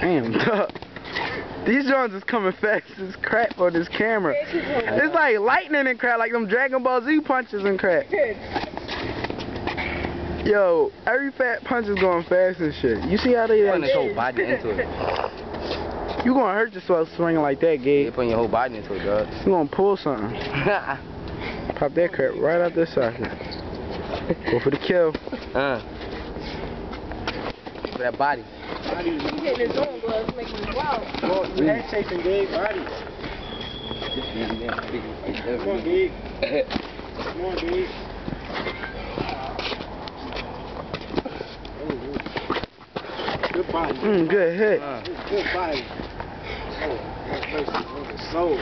Damn, duh. These joints is coming fast as crap on this camera. It's like lightning and crap, like them Dragon Ball Z punches and crap. Yo, every fat punch is going fast and shit. You see how they putting his whole body into it. You gonna hurt yourself swinging like that, Gabe. You're putting your whole body into it, dog. You gonna pull something. Pop that crap right out this socket. Go for the kill. For that body. He's hitting his own gloves, making him wild. Come on, you head chasing Gabe, body. Come on, Gabe. Come on, Gabe. Good body. Good hit. Good body. Oh, that person on the soul.